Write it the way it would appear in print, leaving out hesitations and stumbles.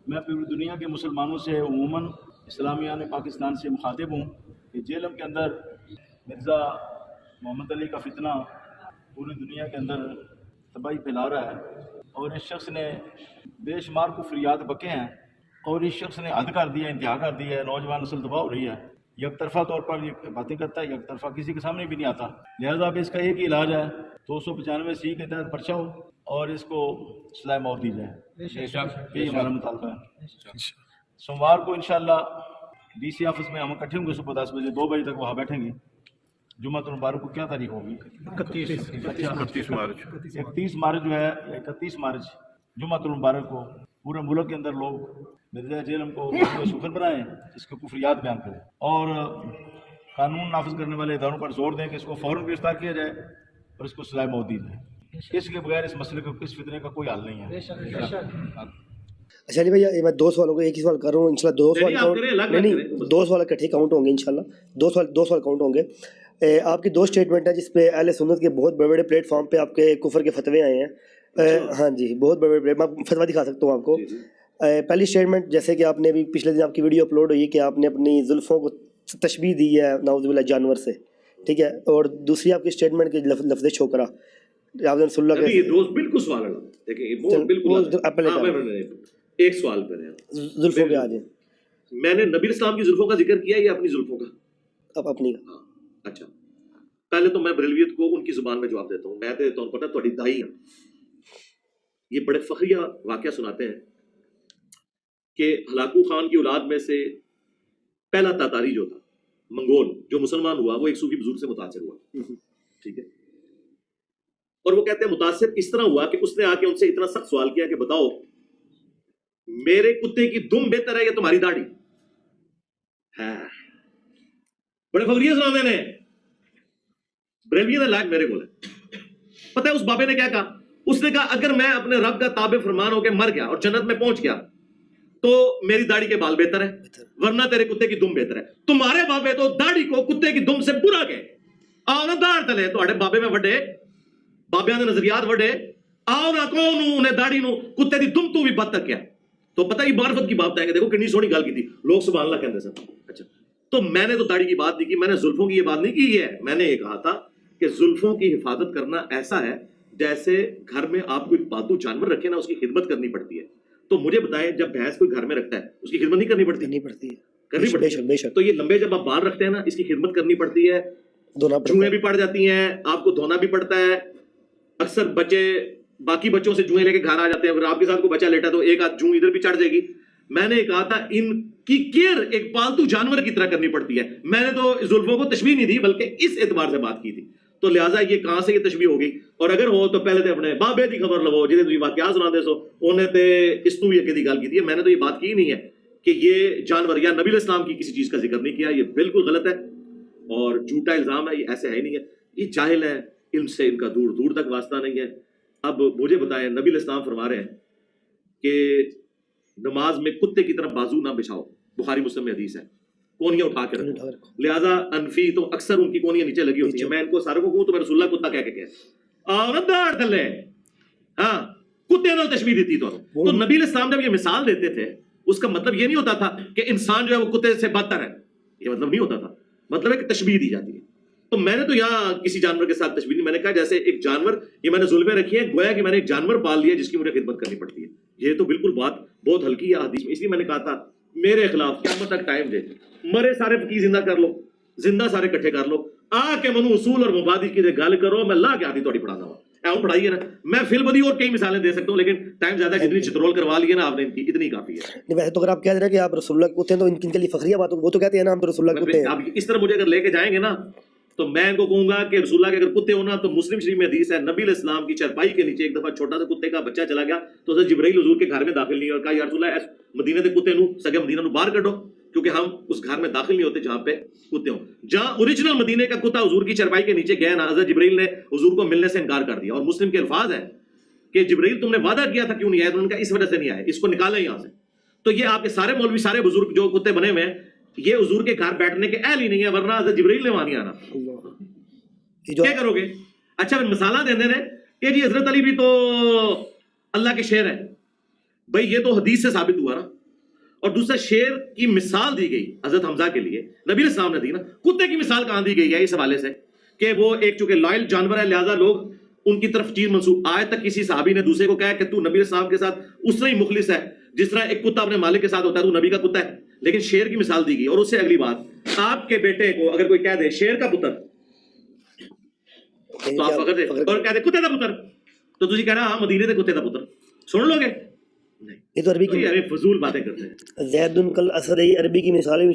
میں پوری دنیا کے مسلمانوں سے عموماً اسلامیہ نے پاکستان سے مخاطب ہوں کہ جیلم کے اندر مرزا محمد علی کا فتنہ پوری دنیا کے اندر تباہی پھیلا رہا ہے، اور اس شخص نے بے شمار کفریات بکے ہیں، اور اس شخص نے حد کر دیا، انتہا کر دیا ہے، نوجوان نسل تباہ ہو رہی ہے، یک طرفہ طور پر یہ باتیں کرتا ہے، یک طرفہ کسی کے سامنے بھی نہیں آتا، لہذا اب اس کا ایک ہی علاج ہے، 295 کے تحت پرچہ ہو اور اس کو سزائے موت دی جائے، یہی ہمارا مطالبہ ہے۔ سوموار کو انشاءاللہ ڈی سی آفس میں ہم اکٹھے ہوں گے صبح 10 بجے، 2 بجے تک وہاں بیٹھیں گے۔ جمعہ المبارک کو کیا تاریخ ہوگی؟ 31 مارچ جو ہے، 31 مارچ جمعہ المبارک کو پورے ملک کے اندر لوگ مرزا جیلم کو شکر بنائیں، اس کے کفریات بیان کریں اور قانون نافذ کرنے والے اداروں پر زور دیں کہ اس کو فوراً گرفتار کیا جائے اور اس کو سزائے موت دی جائے۔ اس کے بغیر اس مسئلے کو، اس فتنے کا کوئی حل نہیں ہے۔ اچھا علی بھائی، میں 2 سوالوں کو ایک ہی سوال کر رہا ہوں، انشاءاللہ 2 سوال نہیں 2 سوال اکٹھے کاؤنٹ ہوں گے، انشاءاللہ 2 سوال کاؤنٹ ہوں گے۔ آپ کی 2 اسٹیٹمنٹ ہیں جس پہ اہل سنت کے بہت بڑے بڑے پلیٹ فارم پہ آپ کے کفر کے فتوے آئے ہیں۔ ہاں جی، بہت بڑے بڑے، میں فتویٰ دکھا سکتا ہوں آپ کو۔ پہلی اسٹیٹمنٹ، جیسے کہ آپ نے ابھی پچھلے دن آپ کی ویڈیو اپلوڈ ہوئی کہ آپ نے اپنی زلفوں کو تشبیہ دی ہے نعوذ باللہ جانور سے، ٹھیک ہے، اور دوسری آپ کی اسٹیٹمنٹ کے لفظ چھوکرا آپ نے رسول اللہ کے دوست بالکل سوال ہے، دیکھیں بالکل ایک سوال پہ زلفوں پہ آ جائیں۔ میں نے نبی اسلام کی زلفوں کا ذکر کیا یا اپنی زلفوں کا؟ اب اپنی کا۔ اچھا، پہلے تو میں بریلویت کو ان کی زبان میں جواب دیتا ہوں۔ میں تو دیتا ہوں، پتہ تھوڑی دائی ہیں، یہ بڑے فخریہ واقعہ سناتے ہیں کہ ہلاکو خان کی اولاد میں سے پہلا تاتاری جو تھا، منگول، جو مسلمان ہوا، وہ ایک صوفی بزرگ سے متاثر ہوا، ٹھیک ہے، اور وہ کہتے ہیں متاثر اس طرح ہوا کہ اس نے آ کے ان سے اتنا سخت سوال کیا کہ بتاؤ میرے کتے کی دم بہتر ہے یا تمہاری داڑھی؟ بڑے فخریہ سناتے نے، بریلوی نے لائق میرے کو ہے۔ پتہ ہے اس بابے نے کیا کہا؟ اس نے کہا اگر میں اپنے رب کا تابع فرمان ہو کے مر گیا اور جنت میں پہنچ گیا تو میری داڑھی کے بال بہتر ہے، ورنہ تیرے کتے کی دم بہتر ہے۔ تمہارے بابے تو داڑھی کو کتے کی دم سے برا گئے، آؤ نہ داڑھ تلے تھوڑے بابے میں وڈے، بابیاں دے نظریات وڈے، آؤ نہ کون انہیں داڑھی نو کتے دی دم تو بھی بدتر کیا۔ تو پتہ ہی معرفت کی بات ہے کہ دیکھو کنی سونی گل کی تھی، لوگ سبحان اللہ کہتے سن۔ اچھا، تو میں نے تو داڑھی کی بات نہیں کی، میں نے زلفوں کی یہ بات نہیں کی ہے، میں نے یہ کہا تھا کہ زلفوں کی حفاظت کرنا ایسا ہے جیسے گھر میں آپ کوئی پالتو جانور رکھے نا، اس کی خدمت کرنی پڑتی ہے۔ تو مجھے بتائیں، جب بھینس کوئی گھر میں رکھتا ہے اس کی خدمت نہیں کرنی پڑتی؟ کرنی پڑتی ہے۔ تو یہ لمبے جب آپ بال رکھتے ہیں نا، اس کی خدمت کرنی پڑتی ہے، جوئیں بھی پڑ جاتی ہیں، آپ کو دھونا بھی پڑتا ہے۔ اکثر بچے باقی بچوں سے جوئیں لے کے گھر آ جاتے ہیں، اگر آپ کے ساتھ کوئی بچہ لیٹا تو ایک آدھ جوں ادھر بھی چڑھ جائے گی۔ میں نے کہا تھا ان کی کیئر ایک پالتو جانور کی طرح کرنی پڑتی ہے۔ میں نے تو زلفوں کو تشبیہ نہیں دی بلکہ اس اعتبار سے بات کی تھی، تو لہٰذا یہ کہاں سے یہ تشبیہ ہو گئی؟ اور اگر ہو تو پہلے تے اپنے بابے دی خبر لو جنہیں تھی واقعات سنا دے سو، انہیں تے اس تو بھی اگے دی گل کی تھی۔ میں نے تو یہ بات کی نہیں ہے کہ یہ جانور یا نبی علیہ السلام کی کسی چیز کا ذکر نہیں کیا، یہ بالکل غلط ہے اور جھوٹا الزام ہے، یہ ایسے ہے ہی نہیں ہے، یہ جاہل ہے، علم سے ان کا دور دور تک واسطہ نہیں ہے۔ اب مجھے بتائیں، نبی علیہ السلام فرما رہے ہیں کہ نماز میں کتے کی طرف بازو نہ بچھاؤ، بخاری مسلم میں حدیث ہے، کونیاں اٹھا کے رکھو، لہٰذا انفی تو اکثر ان کی کونیاں نیچے لگی ہوتی ہیں۔ میں ان کو ساروں کو کہوں تو میں رسول اللہ کتا کہہ کے کہہ آؤ نہ داڑھ تھلے، ہاں کتے نے تشبیہ دیتی تو نبی علیہ السلام جب یہ مثال دیتے تھے اس کا مطلب یہ نہیں ہوتا تھا کہ انسان جو ہے وہ کتے سے بدتر ہے، یہ مطلب نہیں ہوتا تھا، مطلب ہے کہ تشبیہ دی جاتی ہے۔ تو میں نے تو یہاں کسی جانور کے ساتھ تشبیہ نہیں، میں نے کہا جیسے ایک جانور، یہ میں نے ظلمیں رکھی ہیں گویا کہ میں نے ایک جانور پال لیا جس کی مجھے خدمت کرنی پڑتی ہے۔ یہ تو بالکل بات بہت ہلکی ہے حدیث میں، اس لیے میں نے کہا تھا میرے خلاف قیامت تک ٹائم دے، مرے سارے فقیر زندہ کر لو، زندہ سارے کٹھے کر لو، آ کے منو اصول اور مبادی کی گل کرو، میں لا کے آتی تھوڑی پڑھانا ہوا ایون پڑھائی ہے نا۔ میں فی البدی اور کئی مثالیں دے سکتا ہوں لیکن ٹائم زیادہ، جتنی چترول کروا لی ہے نا آپ نے ان کی، اتنی کافی ہے۔ نہیں ویسے تو اگر آپ کہہ رہے ہیں کہ آپ رسول اللہ کے کتے ہیں تو ان کے لیے فخریہ بات، وہ تو کہتے ہیں نا ہم تو رسول اللہ کے کتے ہیں۔ آپ اس طرح مجھے اگر لے کے جائیں گے نا تو میں ان کو کہوں گا کہ رسول اللہ کے اگر کتے ہونا تو مسلم شریف میں حدیث ہے، نبی علیہ السلام کی چرپائی کے نیچے ایک دفعہ چھوٹا سا کتے کا بچہ چلا گیا تو حضرت جبرائیل حضور کے گھر میں داخل نہیں اور کہا یا رسول اللہ مدینے کے کتے نو سگے مدینہ نو باہر کڈو، کیونکہ ہم اس گھر میں داخل نہیں ہوتے جہاں پہ کتے ہوں۔ جہاں اوریجنل مدینے کا کتا حضور کی چرپائی کے نیچے گیا نا، حضرت جبرائیل نے حضور کو ملنے سے انکار کر دیا، اور مسلم کے الفاظ ہیں کہ جبرائیل تم نے وعدہ کیا تھا کیوں نہیں آئے؟ تو ان کا اس وجہ سے نہیں آئے، اس کو نکالیں یہاں سے۔ تو یہ آپ کے سارے مولوی سارے بزرگ جو کتے بنے ہوئے ہیں یہ حضور کے گھر بیٹھنے کے اہل ہی نہیں ہے، ورنہ حضرت جبرائیل نے وہاں نہیں آنا، کیا کرو گے؟ اچھا مثالہ دے دیں کہ جی حضرت علی بھی تو اللہ کے شعر ہے، بھائی یہ تو حدیث سے ثابت ہوا نا، اور دوسرا شیر کی مثال دی گئی حضرت حمزہ کے لیے نبی علیہ السلام نے دی نا. کتے کی مثال کہاں دی گئی ہے اس حوالے سے کہ وہ ایک چونکہ لائل جانور ہے لہذا لوگ ان کی طرف چیز منسوخ. آج تک کسی صحابی نے دوسرے کو کہا کہ تو نبی علیہ السلام کے ساتھ اس طرح ہی مخلص ہے جس طرح ایک کتا اپنے مالک کے ساتھ ہوتا ہے تو نبی کا کتا ہے. لیکن شیر کی مثال دی گئی. اور اس سے اگلی بات آپ کے بیٹے کو اگر کوئی کہہ دے شیر کا پتر تو آپ پکڑ دے اور کہہ دے کتے کا پتر تو تجھے کہنا ہاں مدینے دے کتے کا پتر سن لو گے؟ یہ تو عربی کی فضول باتیں کرتے ہیں. زید کل اسد عربی کی مثالیں بھی